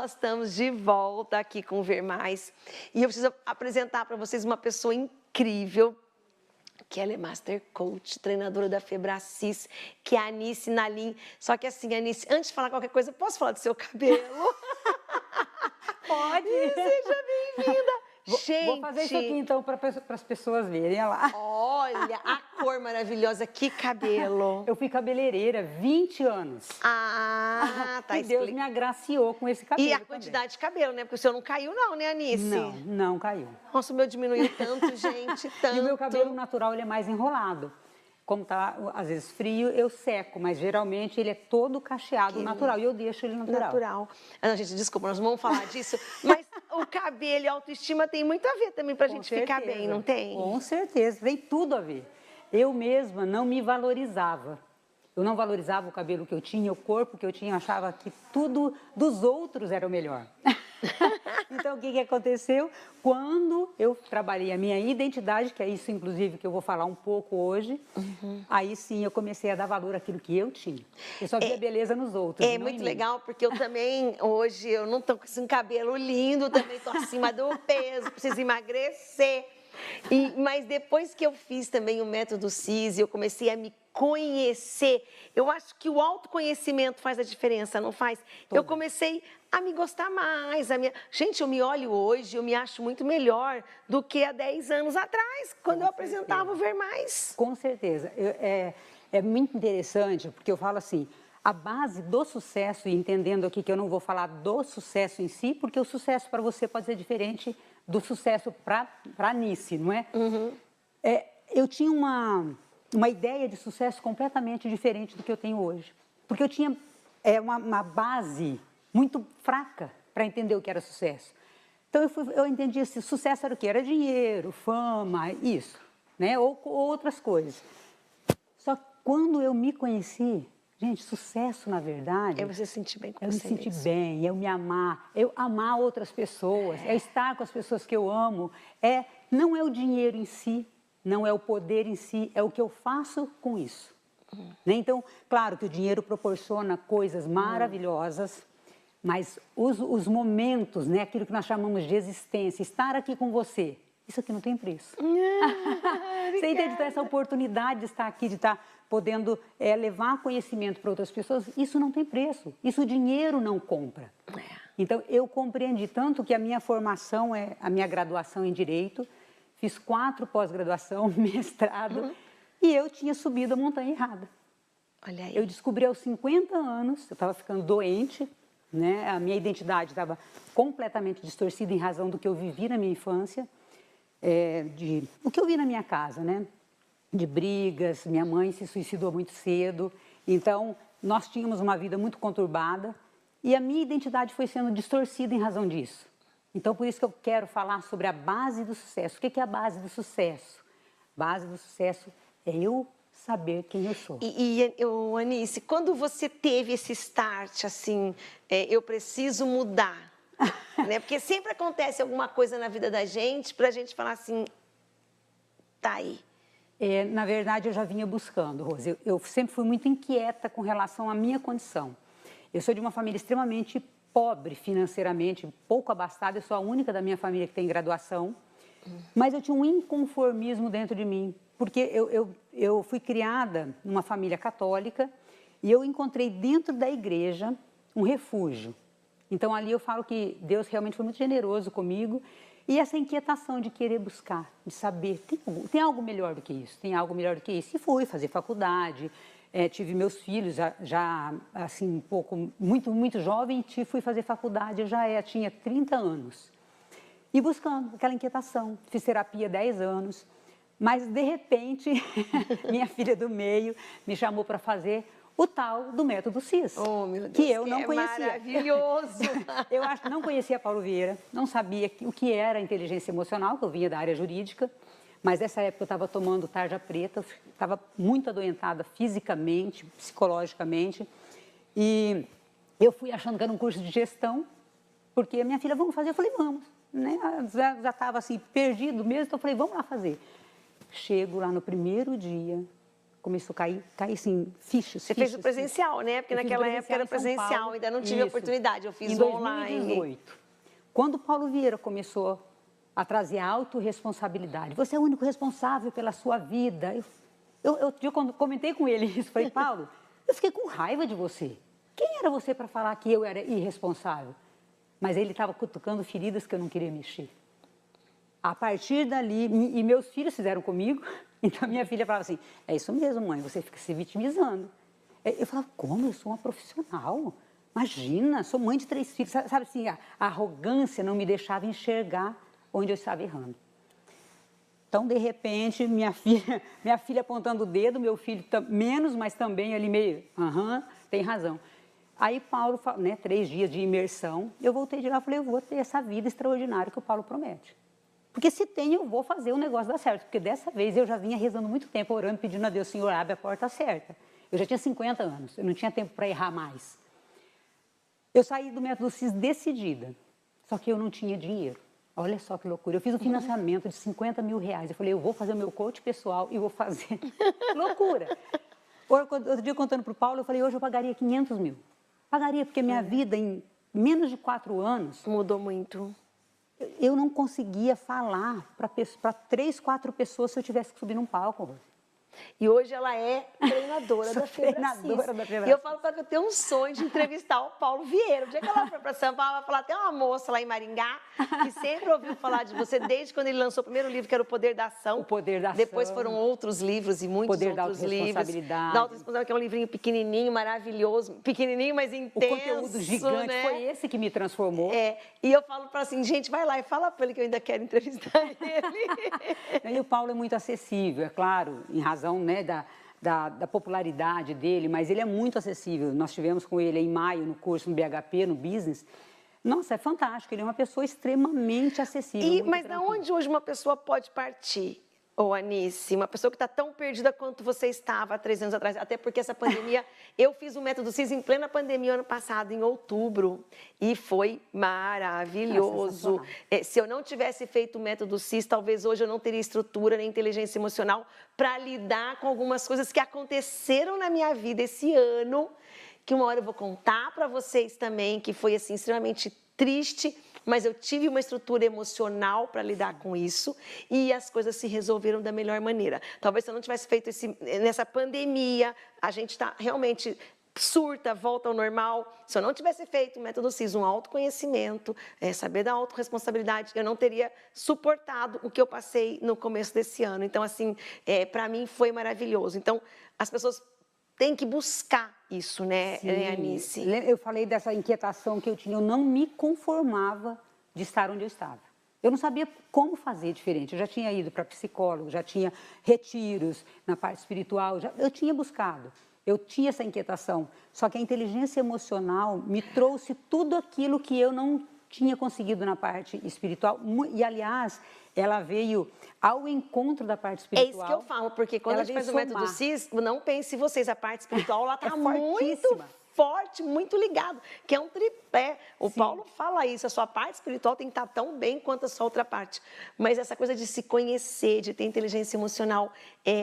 Nós estamos de volta aqui com o Ver Mais e eu preciso apresentar para vocês uma pessoa incrível, que ela é Master Coach, treinadora da Febracis, que é a Anice Nalim. Só que assim, Anice, antes de falar qualquer coisa, posso falar do seu cabelo? Pode. Seja bem-vinda. Vou fazer isso aqui então para as pessoas verem, olha lá. Olha a cor maravilhosa, que cabelo. Eu fui cabeleireira 20 anos. Ah, tá E Deus me agraciou com esse cabelo. E a quantidade de cabelo, né? Porque o seu não caiu não, né, Anice? Não caiu. Nossa, o meu diminuiu tanto, gente, tanto. E o meu cabelo natural, ele é mais enrolado. Como tá, às vezes, frio, eu seco, mas geralmente ele é todo cacheado, natural, e eu deixo ele natural. Ah, não, gente, desculpa, nós não vamos falar disso, mas o cabelo e a autoestima tem muito a ver também pra gente ficar bem, não tem? Com certeza, tem tudo a ver. Eu mesma não me valorizava. Eu não valorizava o cabelo que eu tinha, o corpo que eu tinha, eu achava que tudo dos outros era o melhor. Então, o que aconteceu? Quando eu trabalhei a minha identidade, que é isso, inclusive, que eu vou falar um pouco hoje, aí sim eu comecei a dar valor àquilo que eu tinha. Eu só via beleza nos outros. É muito legal, porque eu também, hoje, eu não tô com esse cabelo lindo, também tô acima do peso, preciso emagrecer. Mas depois que eu fiz também o método CIS, eu comecei a me conhecer. Eu acho que o autoconhecimento faz a diferença, não faz? Eu comecei a me gostar mais. Gente, eu me olho hoje, eu me acho muito melhor do que há 10 anos atrás, quando eu apresentava o Ver Mais. Com certeza. É muito interessante, porque eu falo assim, a base do sucesso, e entendendo aqui que eu não vou falar do sucesso em si, porque o sucesso para você pode ser diferente do sucesso para a Anice, não é? Eu tinha uma ideia de sucesso completamente diferente do que eu tenho hoje. Porque eu tinha uma base muito fraca para entender o que era sucesso. Então, eu entendia se sucesso era o quê? Era dinheiro, fama, isso, né? Ou outras coisas. Só que quando eu me conheci, gente, sucesso, na verdade... É você se sentir bem com você me sentir mesmo. bem, eu me amar, eu amar outras pessoas, é estar com as pessoas que eu amo. Não é o dinheiro em si, não é o poder em si, é o que eu faço com isso. Né? Então, claro que o dinheiro proporciona coisas maravilhosas, mas os momentos, né, aquilo que nós chamamos de existência, estar aqui com você, isso aqui não tem preço. Você entende? Então, essa oportunidade de estar aqui, de estar podendo levar conhecimento para outras pessoas, isso não tem preço. Isso o dinheiro não compra. Então, eu compreendi tanto que a minha formação a minha graduação em Direito, fiz 4 pós-graduação, mestrado, e eu tinha subido a montanha errada. Olha aí. Eu descobri aos 50 anos, eu estava ficando doente, né? A minha identidade estava completamente distorcida em razão do que eu vivi na minha infância, o que eu vi na minha casa, né? De brigas, minha mãe se suicidou muito cedo, então nós tínhamos uma vida muito conturbada e a minha identidade foi sendo distorcida em razão disso. Então, por isso que eu quero falar sobre a base do sucesso. O que é a base do sucesso? A base do sucesso é eu saber quem eu sou. Anice, quando você teve esse start, assim, eu preciso mudar, né? Porque sempre acontece alguma coisa na vida da gente pra gente falar assim, tá aí. Na verdade, eu já vinha buscando, Rose. Eu sempre fui muito inquieta com relação à minha condição. Eu sou de uma família extremamente pobre financeiramente, pouco abastada. Eu sou a única da minha família que tem graduação. Mas eu tinha um inconformismo dentro de mim, porque eu fui criada numa família católica e eu encontrei dentro da igreja um refúgio. Então, ali eu falo que Deus realmente foi muito generoso comigo. E essa inquietação de querer buscar, de saber, tem algo melhor do que isso, tem algo melhor do que isso. E fui fazer faculdade, tive meus filhos já assim, um pouco, muito jovem, e fui fazer faculdade, eu já tinha 30 anos. E buscando aquela inquietação, fiz terapia 10 anos, mas de repente, minha filha do meio me chamou para fazer o tal do método CIS, oh, meu Deus, que eu não conhecia. Maravilhoso! Eu não conhecia Paulo Vieira, não sabia o que era inteligência emocional, que eu vinha da área jurídica, mas nessa época eu estava tomando tarja preta, estava muito adoentada fisicamente, psicologicamente, e eu fui achando que era um curso de gestão, porque a minha filha, vamos fazer? Eu falei, vamos. Né? Já estava assim, perdido mesmo, então eu falei, vamos lá fazer. Chego lá no primeiro dia, começou a cair assim, fichas. Você fez o presencial, né? Porque naquela época era presencial, ainda não tive a oportunidade, eu fiz online. Em 2018, quando o Paulo Vieira começou a trazer a autorresponsabilidade, você é o único responsável pela sua vida. Eu quando comentei com ele isso, falei, Paulo, eu fiquei com raiva de você. Quem era você para falar que eu era irresponsável? Mas ele estava cutucando feridas que eu não queria mexer. A partir dali, e meus filhos fizeram comigo, então minha filha falava assim, é isso mesmo, mãe, você fica se vitimizando. Eu falava, como? Eu sou uma profissional. Imagina, sou mãe de 3 filhos. Sabe assim, a arrogância não me deixava enxergar onde eu estava errando. Então, de repente, minha filha apontando o dedo, meu filho menos, mas também ali meio, tem razão. Aí Paulo, né, 3 dias de imersão, eu voltei de lá e falei, eu vou ter essa vida extraordinária que o Paulo promete. Porque se tem, eu vou fazer o negócio dar certo. Porque dessa vez eu já vinha rezando muito tempo, orando, pedindo a Deus, Senhor, abre a porta certa. Eu já tinha 50 anos, eu não tinha tempo para errar mais. Eu saí do método CIS decidida, só que eu não tinha dinheiro. Olha só que loucura. Eu fiz um financiamento de 50 mil reais. Eu falei, eu vou fazer o meu coach pessoal e vou fazer. Loucura. Outro dia, contando para o Paulo, eu falei, hoje eu pagaria 500 mil. Pagaria, porque minha vida, em menos de 4 anos... Mudou muito. Eu não conseguia falar para 3, 4 pessoas se eu tivesse que subir num palco. E hoje ela é treinadora da Febracis. E eu falo para ela que eu tenho um sonho de entrevistar o Paulo Vieira. O dia que ela for para São Paulo, ela vai falar, tem uma moça lá em Maringá que sempre ouviu falar de você, desde quando ele lançou o primeiro livro, que era O Poder da Ação. O Poder da Ação. Depois foram outros livros e muitos Poder outros livros. Da Autorresponsabilidade, que é um livrinho pequenininho, maravilhoso. Pequenininho, mas intenso. O conteúdo gigante, né? Foi esse que me transformou. E eu falo para assim, gente, vai lá e fala para ele que eu ainda quero entrevistar ele. E o Paulo é muito acessível, é claro, em razão, né, da popularidade dele, mas ele é muito acessível. Nós tivemos com ele em maio no curso no BHP, no Business. Nossa, é fantástico, ele é uma pessoa extremamente acessível. Mas de onde hoje uma pessoa pode partir, Anice? Uma pessoa que está tão perdida quanto você estava há 3 anos atrás, até porque essa pandemia, eu fiz o método CIS em plena pandemia ano passado, em outubro, e foi maravilhoso. Se eu não tivesse feito o método CIS, talvez hoje eu não teria estrutura nem inteligência emocional para lidar com algumas coisas que aconteceram na minha vida esse ano, que uma hora eu vou contar para vocês também, que foi assim extremamente triste, mas eu tive uma estrutura emocional para lidar com isso e as coisas se resolveram da melhor maneira. Talvez se eu não tivesse feito nessa pandemia, a gente está realmente surta, volta ao normal. Se eu não tivesse feito o método CIS, um autoconhecimento, saber da autorresponsabilidade, eu não teria suportado o que eu passei no começo desse ano. Então, assim, para mim foi maravilhoso. Então, as pessoas têm que buscar isso, né, Anice? Eu falei dessa inquietação que eu tinha, eu não me conformava de estar onde eu estava. Eu não sabia como fazer diferente. Eu já tinha ido para psicólogo, já tinha retiros na parte espiritual, eu tinha buscado. Eu tinha essa inquietação, só que a inteligência emocional me trouxe tudo aquilo que eu não tinha conseguido na parte espiritual. E, aliás, ela veio ao encontro da parte espiritual. É isso que eu falo, porque quando a gente faz o método CIS, não pense vocês, a parte espiritual ela está muito forte, muito ligado, que é um tripé. O Paulo fala isso, a sua parte espiritual tem que estar tão bem quanto a sua outra parte. Mas essa coisa de se conhecer, de ter inteligência emocional,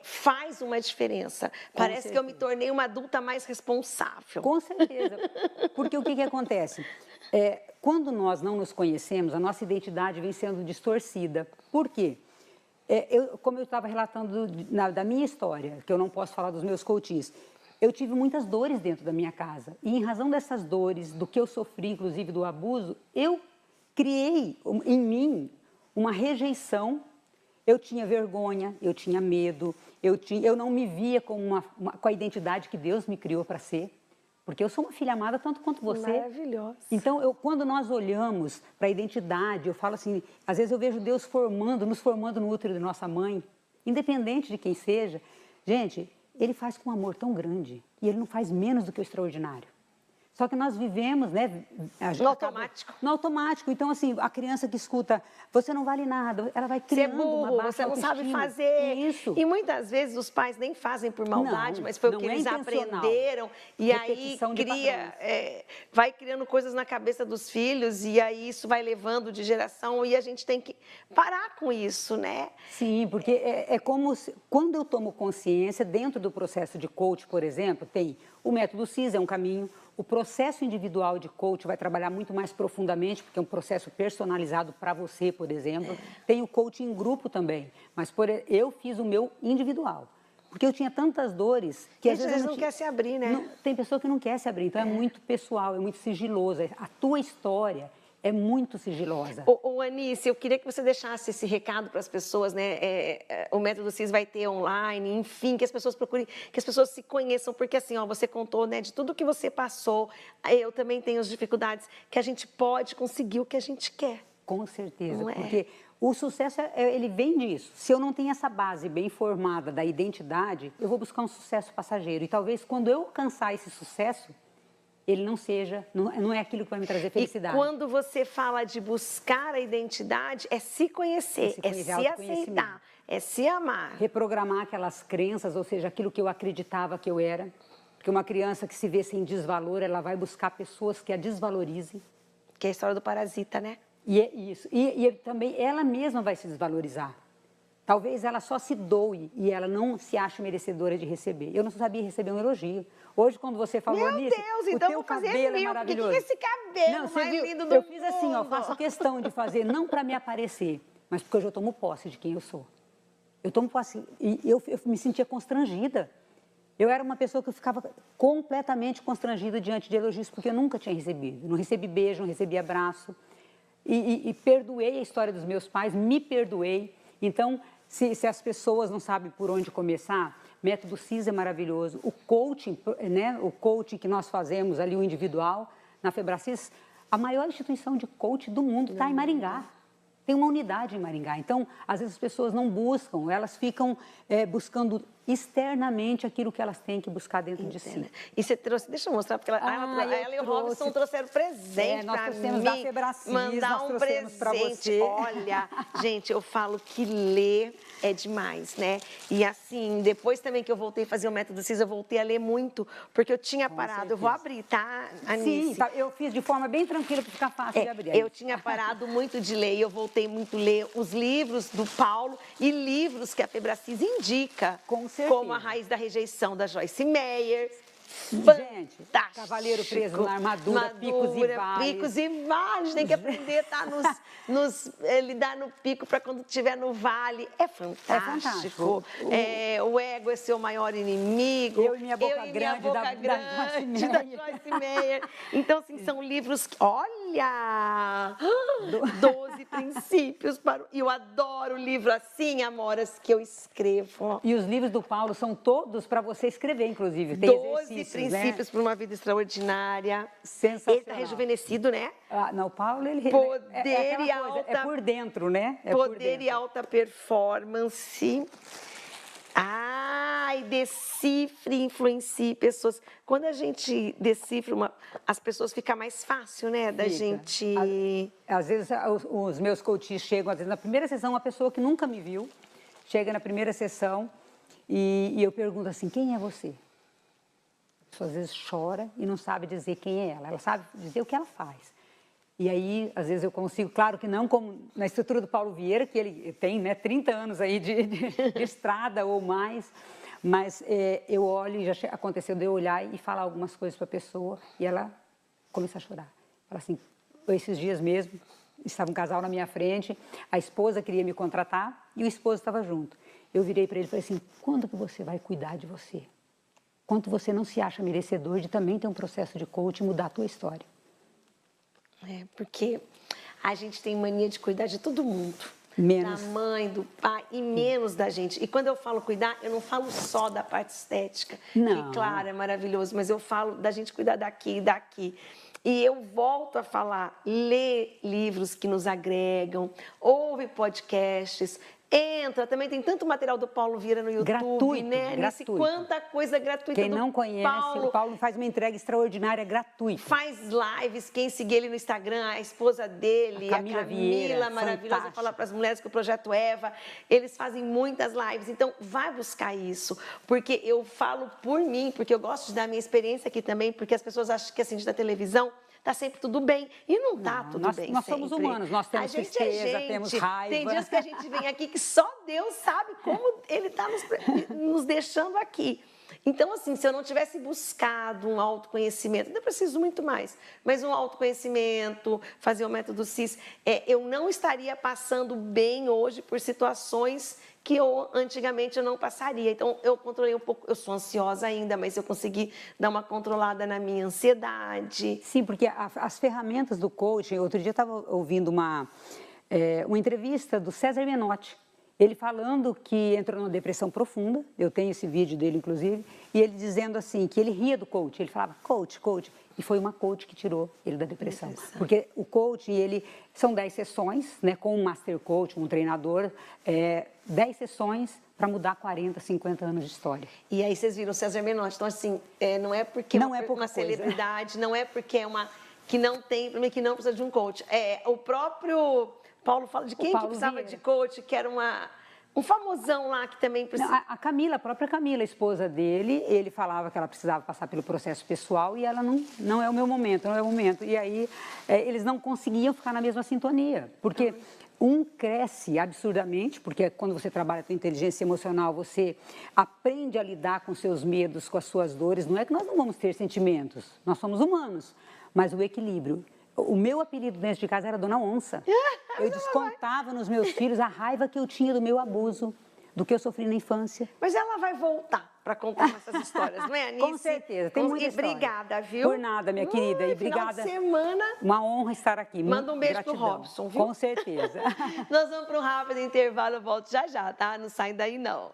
faz uma diferença. Parece que eu me tornei uma adulta mais responsável. Com certeza. Porque o que acontece? Quando nós não nos conhecemos, a nossa identidade vem sendo distorcida. Por quê? Como eu estava relatando da minha história, que eu não posso falar dos meus coaches, eu tive muitas dores dentro da minha casa. E em razão dessas dores, do que eu sofri, inclusive do abuso, eu criei em mim uma rejeição. Eu tinha vergonha, eu tinha medo, eu não me via com a identidade que Deus me criou para ser. Porque eu sou uma filha amada tanto quanto você. Maravilhosa. Então, quando nós olhamos para a identidade, eu falo assim, às vezes eu vejo Deus nos formando no útero de nossa mãe, independente de quem seja. Gente, Ele faz com um amor tão grande e Ele não faz menos do que o extraordinário. Só que nós vivemos, né? No automático. No automático. Então, assim, a criança que escuta, você não vale nada, ela vai Você é criando uma burro, baixa você não sabe autoestima. fazer. Isso. E muitas vezes os pais nem fazem por maldade, Não, mas foi o não que é eles intencional. aprenderam. E aí Repetição de padrões. vai criando coisas na cabeça dos filhos, e aí isso vai levando de geração, e a gente tem que parar com isso, né? Sim, porque é como quando eu tomo consciência, dentro do processo de coach, por exemplo, tem o método CIS, é um caminho, o processo individual de coach vai trabalhar muito mais profundamente, porque é um processo personalizado para você, por exemplo. Tem o coaching em grupo também, mas eu fiz o meu individual. Porque eu tinha tantas dores que às vezes não quer se abrir, né? Tem pessoa que não quer se abrir, então é muito pessoal, é muito sigiloso. A tua história é muito sigilosa. Ô, Anice, eu queria que você deixasse esse recado para as pessoas, né? O método CIS vai ter online, enfim, que as pessoas procurem, que as pessoas se conheçam, porque assim, ó, você contou, né, de tudo que você passou, eu também tenho as dificuldades, que a gente pode conseguir o que a gente quer. Com certeza, Não é? porque o sucesso, ele vem disso. Se eu não tenho essa base bem formada da identidade, eu vou buscar um sucesso passageiro. E talvez quando eu alcançar esse sucesso, ele não é aquilo que vai me trazer felicidade. E quando você fala de buscar a identidade, é se conhecer, é se aceitar, é se amar. Reprogramar aquelas crenças, ou seja, aquilo que eu acreditava que eu era. Porque uma criança que se vê sem desvalor, ela vai buscar pessoas que a desvalorizem. Que é a história do parasita, né? E é isso. E também ela mesma vai se desvalorizar. Talvez ela só se doe e ela não se ache merecedora de receber. Eu não sabia receber um elogio. Hoje, quando você falou, Anice, Deus, então o teu vou fazer cabelo mil, é maravilhoso. Que esse cabelo não, mais viu? lindo do Eu mundo. fiz assim, ó, faço questão de fazer, não para me aparecer, mas porque hoje eu tomo posse de quem eu sou. Eu tomo posse e eu me sentia constrangida. Eu era uma pessoa que eu ficava completamente constrangida diante de elogios, porque eu nunca tinha recebido. Não recebi beijo, não recebi abraço. E perdoei a história dos meus pais, me perdoei. Então, se as pessoas não sabem por onde começar, método CIS é maravilhoso. O coaching, né, o coaching que nós fazemos ali, o individual, na Febracis, a maior instituição de coaching do mundo está em Maringá. Tem uma unidade em Maringá. Então, às vezes as pessoas não buscam, elas ficam buscando externamente aquilo que elas têm que buscar dentro de si. E você trouxe, deixa eu mostrar, porque ela e o Robson trouxeram presente para mim. Nós trouxemos da Febracis, mandar um presente para você. Olha, gente, eu falo que ler é demais, né? E assim, depois também que eu voltei a fazer o método CIS, eu voltei a ler muito, porque eu tinha parado. certeza. Eu vou abrir, tá, Anice? Sim, tá, eu fiz de forma bem tranquila para ficar fácil de abrir. Eu tinha parado muito de ler e eu voltei muito a ler os livros do Paulo e livros que a Febracis indica. Com certeza. Como A Raiz da Rejeição, da Joyce Meyer. Gente, Fantástico. Cavaleiro Preso na Armadura, Picos e Vales. Picos e Vales, tem que aprender a lidar no pico para quando estiver no vale. É fantástico. O ego é seu maior inimigo. Eu e Minha Boca Grande, da Joyce Meyer. Então, assim, são livros que, olha, 12 princípios para... E eu adoro o livro assim, Amoras, que eu escrevo. E os livros do Paulo são todos para você escrever, inclusive. Tem 12 princípios, né? Para uma vida extraordinária. Sensacional. Ele está rejuvenescido, né? Não, o Paulo, ele... Poder e alta... É por dentro, né? Poder e alta performance. E decifre e influencie pessoas. Quando a gente decifra as pessoas, fica mais fácil, né? Da gente... Às vezes, os meus coaches chegam, às vezes, na primeira sessão, uma pessoa que nunca me viu, chega na primeira sessão e eu pergunto assim, quem é você? A pessoa, às vezes, chora e não sabe dizer quem é ela. Ela sabe dizer o que ela faz. E aí, às vezes, eu consigo, claro que não como na estrutura do Paulo Vieira, que ele tem, né, 30 anos aí de estrada ou mais, mas eu olho, e já aconteceu de eu olhar e falar algumas coisas para a pessoa e ela começa a chorar. Fala assim, esses dias mesmo, estava um casal na minha frente, a esposa queria me contratar e o esposo estava junto. Eu virei para ele e falei assim, quando que você vai cuidar de você? Quando você não se acha merecedor de também ter um processo de coaching e mudar a tua história? Porque a gente tem mania de cuidar de todo mundo. Menos. Da mãe, do pai e menos da gente. E quando eu falo cuidar, eu não falo só da parte estética, não. que, claro, é maravilhoso, mas eu falo da gente cuidar daqui e daqui. E eu volto a falar, lê livros que nos agregam, ouve podcasts, Entra, também tem tanto material do Paulo Vieira no YouTube, Gratuito, né? gratuito. Quanta coisa gratuita Quem do não conhece, o Paulo faz uma entrega extraordinária, gratuita. Faz lives, quem seguir ele no Instagram, a esposa dele, a Camila Vieira, maravilhosa, fantástica. fala para as mulheres que o Projeto Eva, eles fazem muitas lives, então vai buscar isso, porque eu falo por mim, porque eu gosto de dar minha experiência aqui também, porque as pessoas acham que assim, da televisão, tá sempre tudo bem. E não tá tudo bem. Nós somos humanos, nós temos tristeza, temos raiva. Tem dias que a gente vem aqui que só Deus sabe como Ele está nos deixando aqui. Então, assim, se eu não tivesse buscado um autoconhecimento, ainda preciso muito mais, mas um autoconhecimento, fazer o método CIS, eu não estaria passando bem hoje por situações que antigamente eu não passaria. Então, eu controlei um pouco, eu sou ansiosa ainda, mas eu consegui dar uma controlada na minha ansiedade. Sim, porque as ferramentas do coaching, outro dia eu estava ouvindo uma entrevista do César Menotti, ele falando que entrou numa depressão profunda, eu tenho esse vídeo dele, inclusive, e ele dizendo assim, que ele ria do coach, ele falava, coach, e foi uma coach que tirou ele da depressão. Porque o coaching, são 10 sessões, né, com um master coach, um treinador, 10 sessões para mudar 40, 50 anos de história. E aí vocês viram o César Menotti, então assim, não é porque não é uma celebridade, não é porque é uma que não tem, que não precisa de um coach. O próprio Paulo fala de quem que precisava Vieira. De coach, que era um famosão lá que também precisa. Não, a Camila, a própria Camila, a esposa dele, ele falava que ela precisava passar pelo processo pessoal e ela não é o meu momento, não é o momento. E aí eles não conseguiam ficar na mesma sintonia, porque um cresce absurdamente, porque quando você trabalha a sua inteligência emocional, você aprende a lidar com seus medos, com as suas dores. Não é que nós não vamos ter sentimentos, nós somos humanos, mas o equilíbrio. O meu apelido dentro de casa era Dona Onça. Eu descontava nos meus filhos a raiva que eu tinha do meu abuso, do que eu sofri na infância. Mas ela vai voltar para contar essas histórias, não é, Anice? Com certeza, tem muita história. E obrigada, viu? Por nada, minha querida. E obrigada. Final de semana. Uma honra estar aqui. Manda um beijo Gratidão. pro Robson, viu? Com certeza. Nós vamos para um rápido intervalo, eu volto já, tá? Não sai daí, não.